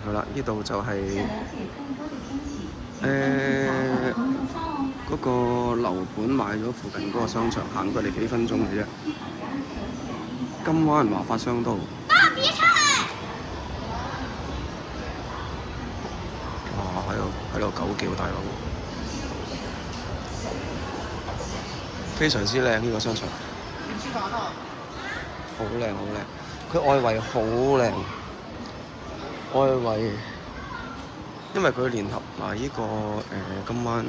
好啦，呢度就係嗰個樓盤買咗附近嗰個商場，行過嚟幾分鐘嘅啫。金灣華發商都。哇！喺度狗叫大佬，非常之靚呢個商場，好靚好靚。佢外圍好靚，外圍因為佢聯合埋呢個金灣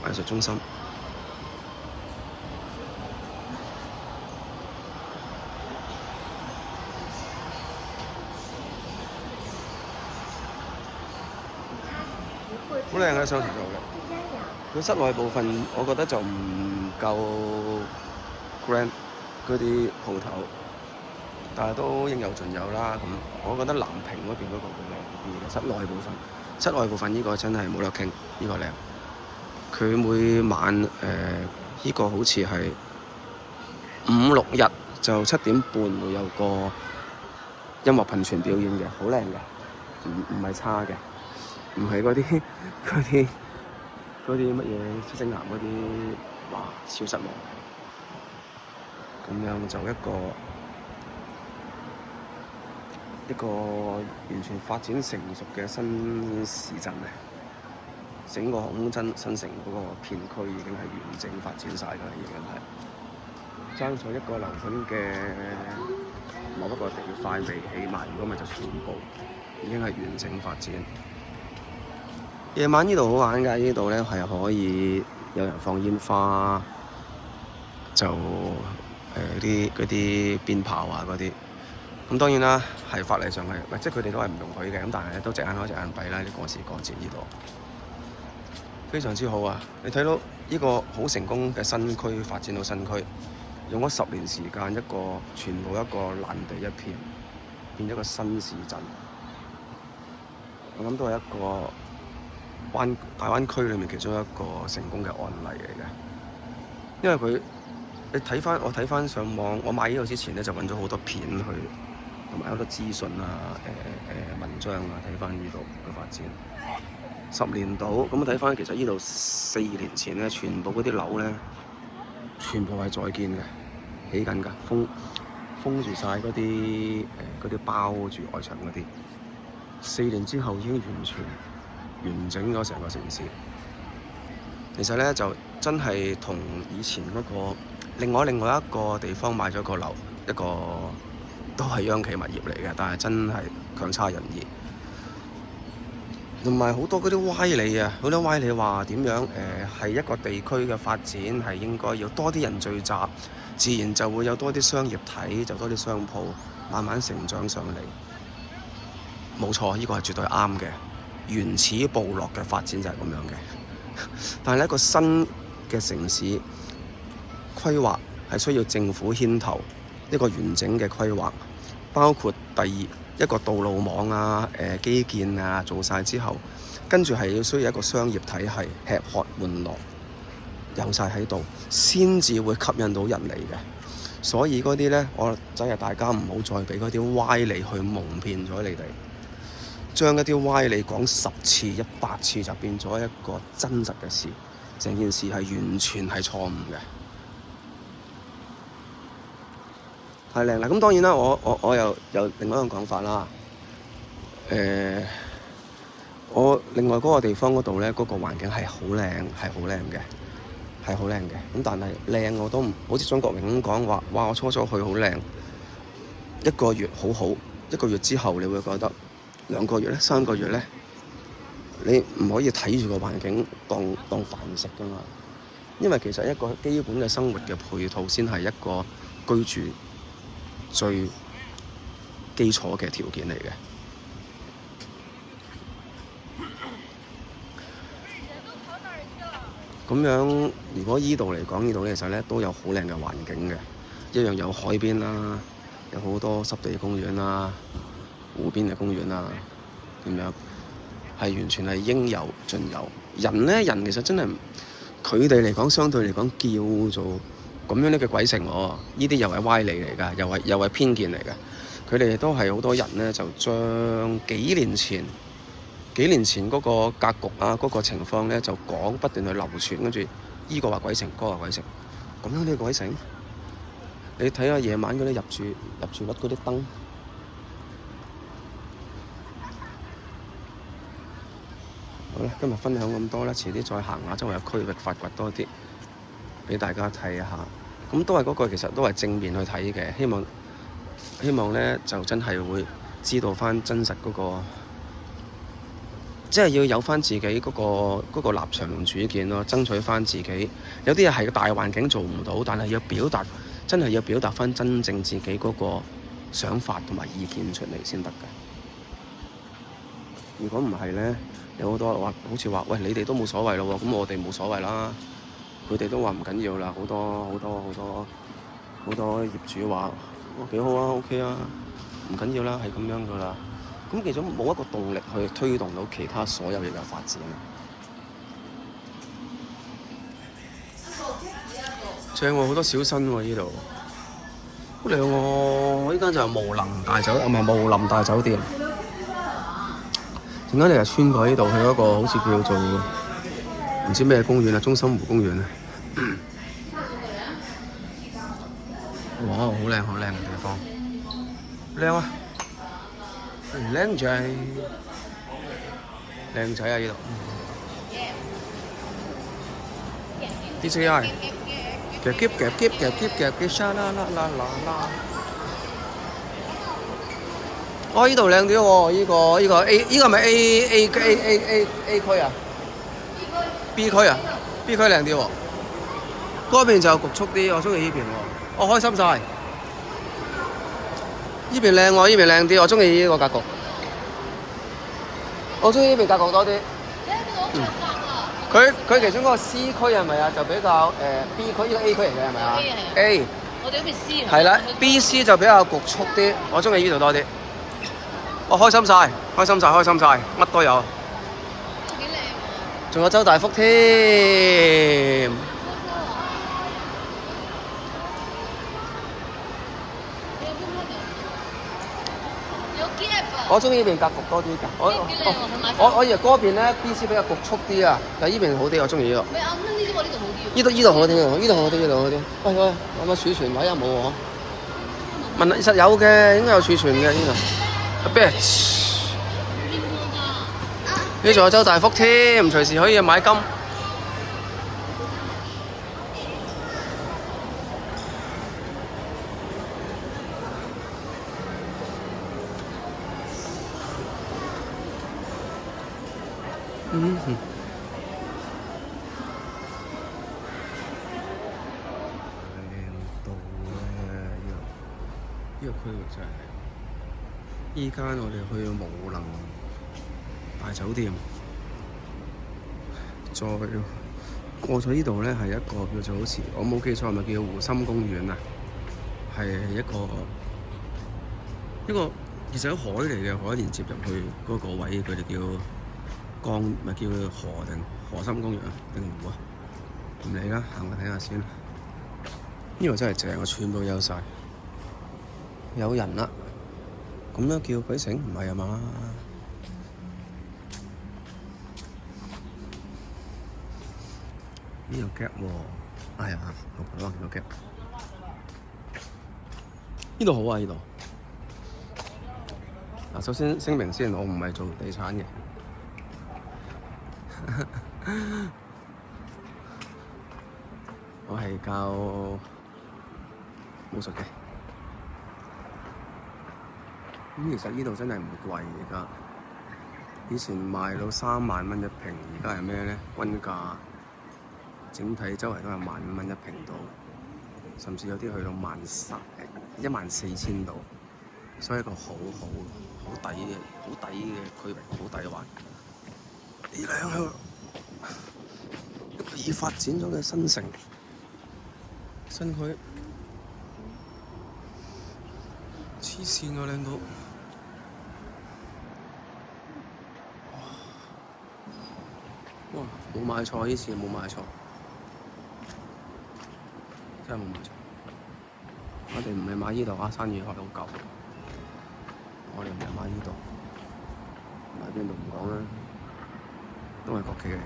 藝術中心。好靚嘅商場就好靚，佢室內部分我覺得就唔夠 grand 嗰啲鋪頭，但係都應有盡有啦。咁我覺得南屏嗰邊嗰個會靚啲嘅室內部分，室內部分呢個真係冇得傾，呢個靚。佢每晚呢個好似係5、6日就7點半會有個音樂噴泉表演嘅，好靚嘅，唔係差嘅。唔係嗰啲乜嘢七星岩嗰啲，哇！超失望。咁樣就一個完全發展成熟嘅新市鎮啊！整個紅鎮新城嗰個片區已經係完整發展晒㗎啦，已經係爭咗一個樓盤嘅某一個地塊未起埋，如果咪就全部已經係完整發展。夜晚呢度好玩㗎，呢度咧係可以有人放煙花，就嗰啲鞭炮啊嗰啲。咁當然啦，係法例上係，即係佢哋都係唔容許嘅。咁但係都隻眼開隻眼閉啦，啲過時過節呢度非常之好啊！你睇到呢個好成功嘅新區發展到新區，用咗10年時間，全部一個爛地一片，變咗個新市鎮。我諗都係一個大灣區裏面其中一個成功嘅案例嚟嘅，因為我睇翻上網，我買呢度之前咧就揾咗好多片去，同埋好多資訊啊、文章啊，睇翻呢度嘅發展。10年到，咁我睇翻其實呢度4年前咧，全部嗰啲樓咧，全部係在建嘅，起緊㗎，封住晒嗰啲包住外牆嗰啲。4年之後已經完整咗成個城市。其實咧就真係同以前嗰個另外一個地方買咗個樓，一個都係央企物業嚟嘅，但係真係強差人意。同埋好多嗰啲歪理啊，好多歪理話點樣係一個地區嘅發展係應該要多啲人聚集，自然就會有多啲商業體，就多啲商鋪慢慢成長上嚟。冇錯，呢個係絕對啱嘅。原始部落嘅發展就係咁樣嘅，但係一個新嘅城市規劃係需要政府牽頭一個完整嘅規劃，包括一個道路網啊、基建啊做晒之後，跟住係要需要一個商業體系吃喝玩樂有晒喺度，先至會吸引到人嚟嘅。所以嗰啲呢，我真係大家唔好再俾嗰啲歪理去蒙騙咗你哋。將一啲歪理講10次、100次就變咗一個真實嘅事，成件事係完全係錯誤嘅，係靚啦。咁當然啦，我又有另外一種講法啦。我另外嗰個地方嗰度咧，嗰個環境係好靚，係好靚嘅，係好靚嘅。咁但係靚我都唔好似張國榮咁講話，哇！我初去好靚，1個月好好，1個月之後你會覺得。2個月咧、3個月咧，你唔可以睇住個環境當飯食㗎嘛。因為其實一個基本嘅生活嘅配套先係一個居住最基礎嘅條件嚟嘅。咁樣如果依度嚟講，呢度其實咧都有好靚嘅環境嘅，一樣有海邊啦，有好多濕地公園啦。湖邊嘅公園啊，咁樣係完全係應有盡有。人其實真係佢哋嚟講，相對嚟講叫做咁樣嘅鬼城喎。呢啲又係歪理嚟㗎，又係偏見嚟㗎。佢哋都係好多人咧，就將幾年前幾年前嗰個格局啊，嗰個情況咧就不斷去流傳，跟住依個話鬼城，嗰個話鬼城，咁樣呢個鬼城？你睇下夜晚嗰啲入住率嗰啲燈。好啦，今日分享咁多啦，遲啲再行下周圍嘅區域，發掘多啲俾大家睇下。咁都係嗰個，其實都係正面去睇嘅。希望咧就真係會知道翻真實嗰個，即係要有翻自己嗰個立場同主見咯，爭取翻自己。有啲嘢係個大環境做唔到，但係要表達，真係要表達翻真正自己嗰個想法同埋意見出嚟先得嘅。如果唔係咧，有好多話好似話，喂，你哋都冇所謂咯喎，咁我哋冇所謂啦。佢哋都話唔緊要啦，好多業主話幾好啊 ，OK 啊，唔緊要啦，係咁樣噶啦。咁其實冇一個動力去推動到其他所有嘢嘅發展。正喎，好多小新喎呢度，好靚喎！呢間就係無林大酒，唔係無林大酒店。點解你係穿過呢度去一個好似叫做唔知咩公園啊，中心湖公園啊？哇！好靚好靚嘅地方，靚啊！靚仔，靚仔啊！呢度 DJI 夾沙啦啦啦啦啦！哦，呢度靚啲喎，呢個 A，呢個係咪 A 區啊？B 區啊？B 區靚啲喎，嗰邊就局促啲，我中意呢邊喎，我開心晒。呢邊靚喎，呢邊靚啲，我中意呢個格局，我中意呢邊格局多啲。佢其中嗰個 C 區係咪啊？就比較B 區，呢個 A 區嚟嘅係咪啊 ？A， 我哋嗰邊 C 係啦 ，B、C 就比較局促啲，我中意呢度多啲。我開心晒，乜都有。幾靚喎！仲有周大福添。我中意呢邊格局多啲㗎。我以為嗰邊咧 B.C 比較局促啲啊，但係呢邊好啲，我中意呢個。咪啱呢啲喎，呢度好啲。呢度好啲，呢度好啲。喂，有冇儲存位啊？冇喎。問實有嘅，應該有儲存嘅呢度。Bitch， 呢仲有周大福添，隨時可以買金。嗯哼，靚到咧！呢個區域真係，依間我哋去無能大酒店，再過咗呢度咧係一個叫做好似我冇記錯係咪叫湖心公園啊？係一個其實係海嚟嘅，海連接入去嗰個位，佢哋叫江咪叫河定河心公園啊定湖啊？唔理啦，行去睇下先。呢個真係正啊，全部有晒，有人啦。咁樣叫鬼城唔係啊嘛？呢個 gap 喎，哎呀，老婆見到 gap。呢度好啊，呢度。嗱，首先聲明先，我唔係做地產嘅。我係教武術嘅。咁其實呢度真係唔貴而家。以前賣到3萬蚊一平，而家係咩咧？均價整體周圍都係15000蚊一平度，甚至有啲去到14000度，所以一個好抵嘅區域，好抵玩。呢兩個一個已發展咗嘅新城新區，黐線啊，靚到！哇！冇買錯，呢次冇買錯，真係冇買錯。我哋唔係買呢度啊，生意開好舊。我哋唔係買呢度，買邊度唔講啦。都係國企嚟嘅。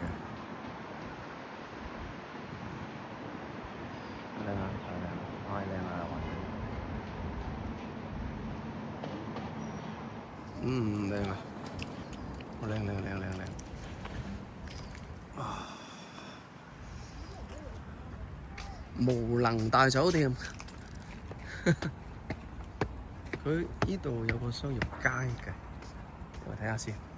靚啊！太靚啦！靚啊！好靚！啊！無能大酒店，佢呢度有個商業街嘅，我睇下先。